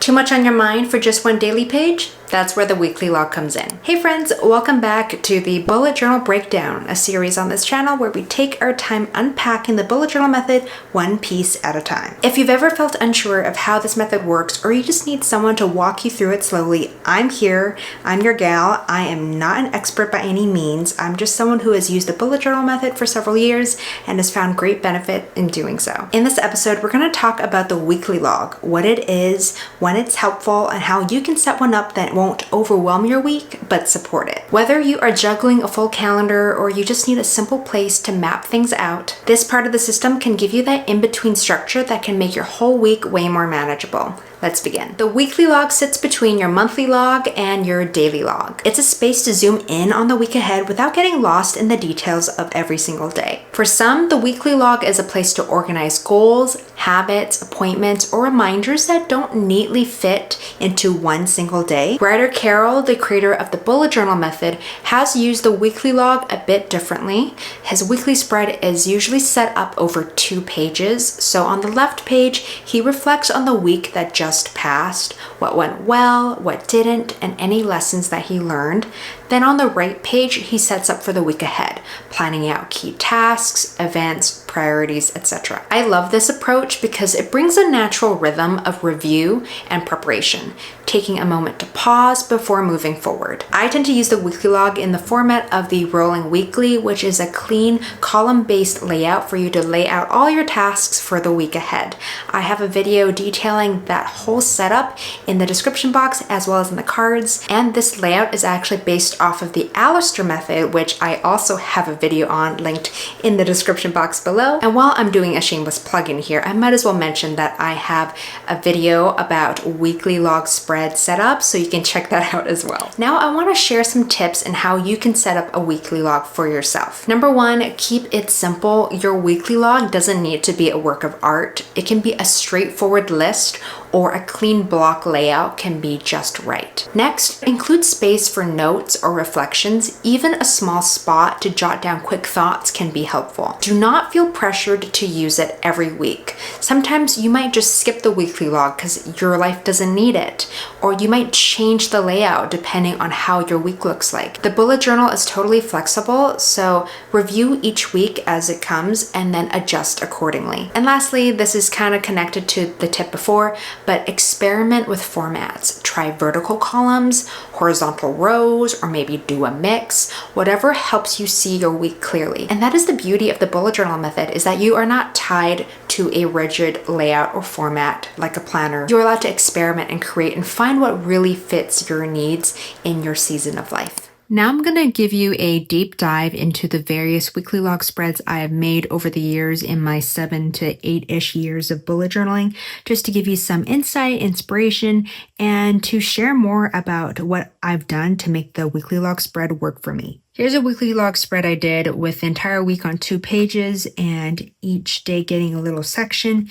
Too much on your mind for just one daily page? That's where the weekly log comes in. Hey friends, welcome back to the Bullet Journal Breakdown, a series on this channel where we take our time unpacking the bullet journal method one piece at a time. If you've ever felt unsure of how this method works, or you just need someone to walk you through it slowly, I'm here. I'm your gal. I am not an expert by any means. I'm just someone who has used the bullet journal method for several years and has found great benefit in doing so. In this episode, we're going to talk about the weekly log, what it is, when it's helpful, and how you can set one up that won't overwhelm your week, but support it. Whether you are juggling a full calendar or you just need a simple place to map things out, this part of the system can give you that in-between structure that can make your whole week way more manageable. Let's begin. The weekly log sits between your monthly log and your daily log. It's a space to zoom in on the week ahead without getting lost in the details of every single day. For some, the weekly log is a place to organize goals, habits, appointments, or reminders that don't neatly fit into one single day. Writer Carol, the creator of the bullet journal method, has used the weekly log a bit differently. His weekly spread is usually set up over 2 pages. So on the left page, he reflects on the week that just passed, what went well, what didn't, and any lessons that he learned. Then on the right page, he sets up for the week ahead, planning out key tasks, events, priorities, etc. I love this approach because it brings a natural rhythm of review and preparation, taking a moment to pause before moving forward. I tend to use the weekly log in the format of the rolling weekly, which is a clean column-based layout for you to lay out all your tasks for the week ahead. I have a video detailing that whole setup in the description box as well as in the cards, and this layout is actually based off of the Alistair method, which I also have a video on linked in the description box below. And while I'm doing a shameless plug-in here, I might as well mention that I have a video about weekly log spread setup, so you can check that out as well. Now I want to share some tips on how you can set up a weekly log for yourself. Number 1, keep it simple. Your weekly log doesn't need to be a work of art. It can be a straightforward list, or a clean block layout can be just right. Next, include space for notes or reflections. Even a small spot to jot down quick thoughts can be helpful. Do not feel pressured to use it every week. Sometimes you might just skip the weekly log because your life doesn't need it, or you might change the layout depending on how your week looks like. The bullet journal is totally flexible, so review each week as it comes and then adjust accordingly. And lastly, this is kind of connected to the tip before, but experiment with formats. Try vertical columns, horizontal rows, or maybe do a mix, whatever helps you see your week clearly. And that is the beauty of the bullet journal method, is that you are not tied to a rigid layout or format like a planner. You're allowed to experiment and create and find what really fits your needs in your season of life. Now I'm going to give you a deep dive into the various weekly log spreads I have made over the years in my 7 to 8-ish years of bullet journaling, just to give you some insight, inspiration, and to share more about what I've done to make the weekly log spread work for me. Here's a weekly log spread I did with the entire week on 2 pages and each day getting a little section.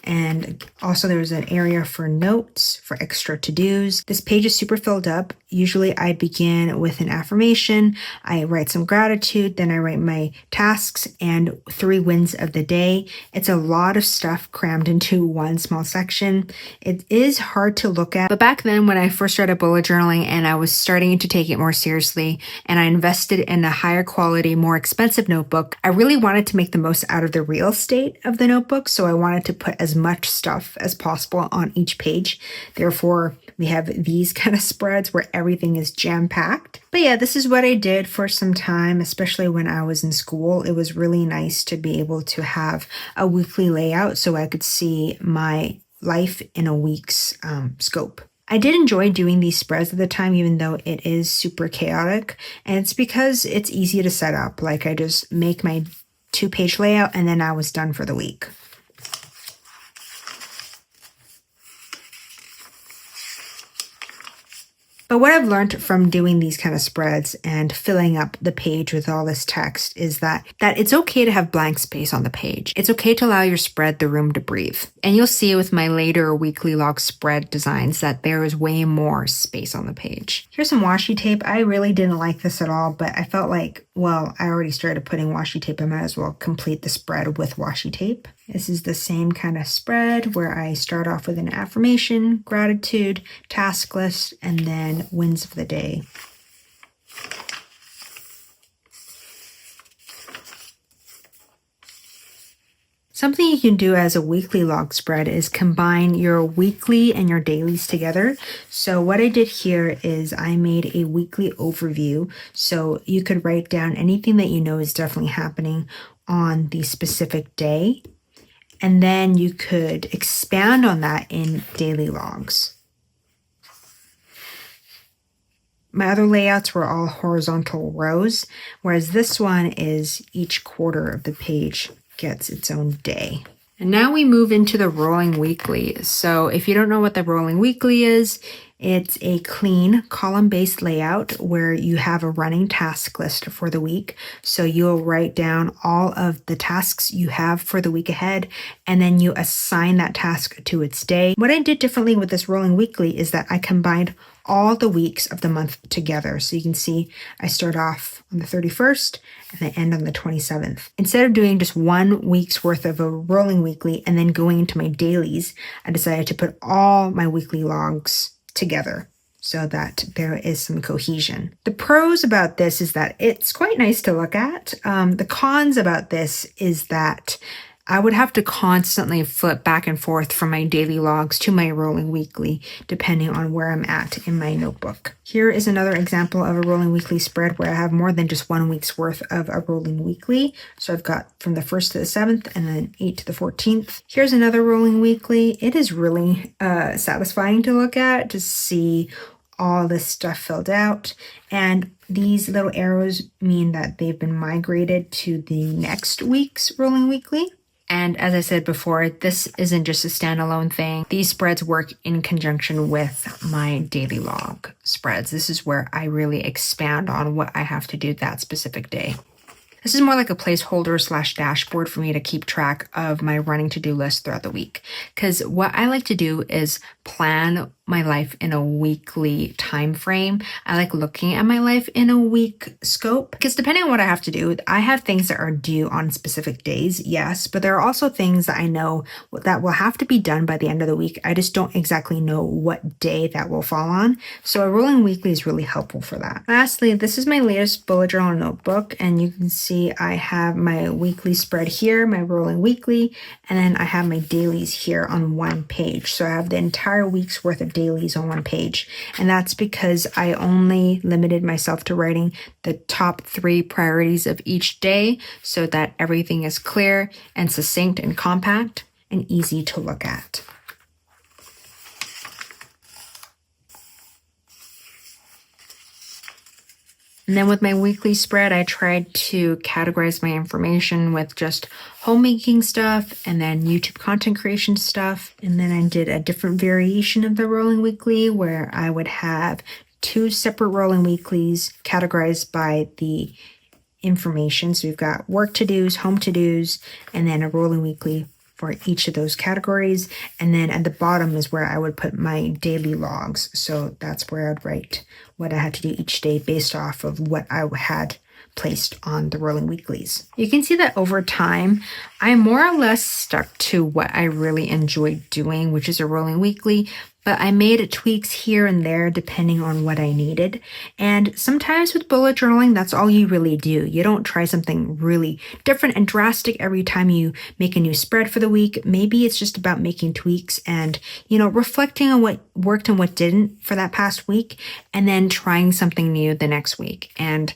And also there's an area for notes, for extra to-dos. This page is super filled up. Usually I begin with an affirmation, I write some gratitude, then I write my tasks and 3 wins of the day. It's a lot of stuff crammed into one small section. It is hard to look at, but back then when I first started bullet journaling and I was starting to take it more seriously and I invested in a higher quality, more expensive notebook, I really wanted to make the most out of the real estate of the notebook, so I wanted to put as much stuff as possible on each page. Therefore, we have these kind of spreads where everything is jam-packed. But yeah, this is what I did for some time, especially when I was in school. It was really nice to be able to have a weekly layout so I could see my life in a week's scope. I did enjoy doing these spreads at the time, even though it is super chaotic. And it's because it's easy to set up. Like I just make my 2-page layout and then I was done for the week. But what I've learned from doing these kind of spreads and filling up the page with all this text is that it's okay to have blank space on the page. It's okay to allow your spread the room to breathe. And you'll see with my later weekly log spread designs that there is way more space on the page. Here's some washi tape. I really didn't like this at all, but I felt like well, I already started putting washi tape. I might as well complete the spread with washi tape. This is the same kind of spread where I start off with an affirmation, gratitude, task list, and then wins of the day. Something you can do as a weekly log spread is combine your weekly and your dailies together. So what I did here is I made a weekly overview. So you could write down anything that you know is definitely happening on the specific day. And then you could expand on that in daily logs. My other layouts were all horizontal rows, whereas this one is each quarter of the page gets its own day. And now we move into the rolling weekly. So if you don't know what the rolling weekly is, it's a clean column-based layout where you have a running task list for the week. So you'll write down all of the tasks you have for the week ahead, and then you assign that task to its day. What I did differently with this rolling weekly is that I combined all the weeks of the month together. So you can see I start off on the 31st and I end on the 27th. Instead of doing just 1 week's worth of a rolling weekly and then going into my dailies, I decided to put all my weekly logs together so that there is some cohesion. The pros about this is that it's quite nice to look at. The cons about this is that I would have to constantly flip back and forth from my daily logs to my rolling weekly, depending on where I'm at in my notebook. Here is another example of a rolling weekly spread where I have more than just 1 week's worth of a rolling weekly. So I've got from the 1st to the 7th and then 8th to the 14th. Here's another rolling weekly. It is really satisfying to look at, to see all this stuff filled out. And these little arrows mean that they've been migrated to the next week's rolling weekly. And as I said before, this isn't just a standalone thing. These spreads work in conjunction with my daily log spreads. This is where I really expand on what I have to do that specific day. This is more like a placeholder / dashboard for me to keep track of my running to-do list throughout the week. Because what I like to do is plan my life in a weekly time frame. I like looking at my life in a week scope because depending on what I have to do, I have things that are due on specific days, yes, but there are also things that I know that will have to be done by the end of the week. I just don't exactly know what day that will fall on. So a rolling weekly is really helpful for that. Lastly, this is my latest bullet journal notebook, and you can see I have my weekly spread here, my rolling weekly, and then I have my dailies here on one page. So I have the entire week's worth of dailies on one page. And that's because I only limited myself to writing the top 3 priorities of each day so that everything is clear and succinct and compact and easy to look at. And then with my weekly spread, I tried to categorize my information with just homemaking stuff and then YouTube content creation stuff. And then I did a different variation of the rolling weekly where I would have 2 separate rolling weeklies categorized by the information. So we've got work to-dos, home to-dos, and then a rolling weekly for each of those categories. And then at the bottom is where I would put my daily logs. So that's where I'd write what I had to do each day based off of what I had placed on the rolling weeklies. You can see that over time, I more or less stuck to what I really enjoyed doing, which is a rolling weekly, but I made tweaks here and there depending on what I needed. And sometimes with bullet journaling, that's all you really do. You don't try something really different and drastic every time you make a new spread for the week. Maybe it's just about making tweaks and, reflecting on what worked and what didn't for that past week, and then trying something new the next week. And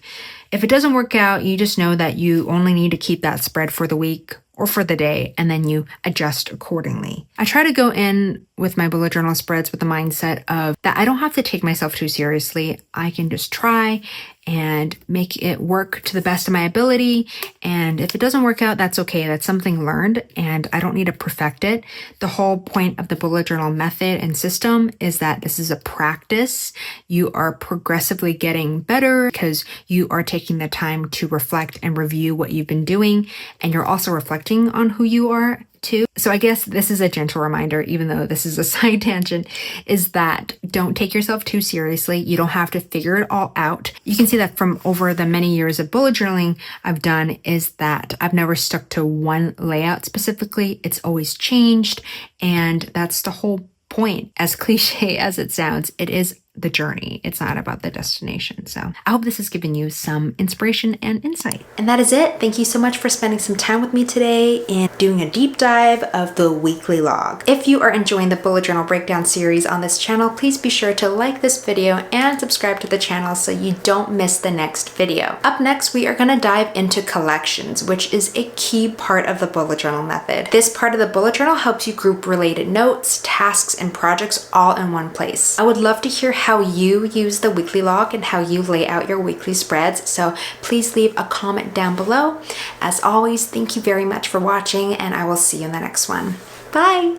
if it doesn't work out, you just know that you only need to keep that spread for the week or for the day, and then you adjust accordingly. I try to go in with my bullet journal spreads with the mindset of that I don't have to take myself too seriously. I can just try and make it work to the best of my ability. And if it doesn't work out, that's okay. That's something learned and I don't need to perfect it. The whole point of the bullet journal method and system is that this is a practice. You are progressively getting better because you are taking the time to reflect and review what you've been doing. And you're also reflecting on who you are too. So I guess this is a gentle reminder, even though this is a side tangent, is that don't take yourself too seriously. You don't have to figure it all out. You can see that from over the many years of bullet journaling I've done is that I've never stuck to one layout specifically. It's always changed. And that's the whole point. As cliche as it sounds, it is the journey. It's not about the destination. So I hope this has given you some inspiration and insight. And that is it. Thank you so much for spending some time with me today and doing a deep dive of the weekly log. If you are enjoying the bullet journal breakdown series on this channel, please be sure to like this video and subscribe to the channel so you don't miss the next video. Up next, we are going to dive into collections, which is a key part of the bullet journal method. This part of the bullet journal helps you group related notes, tasks, and projects all in one place. I would love to hear how you use the weekly log and how you lay out your weekly spreads. So please leave a comment down below. As always, thank you very much for watching, and I will see you in the next one. Bye!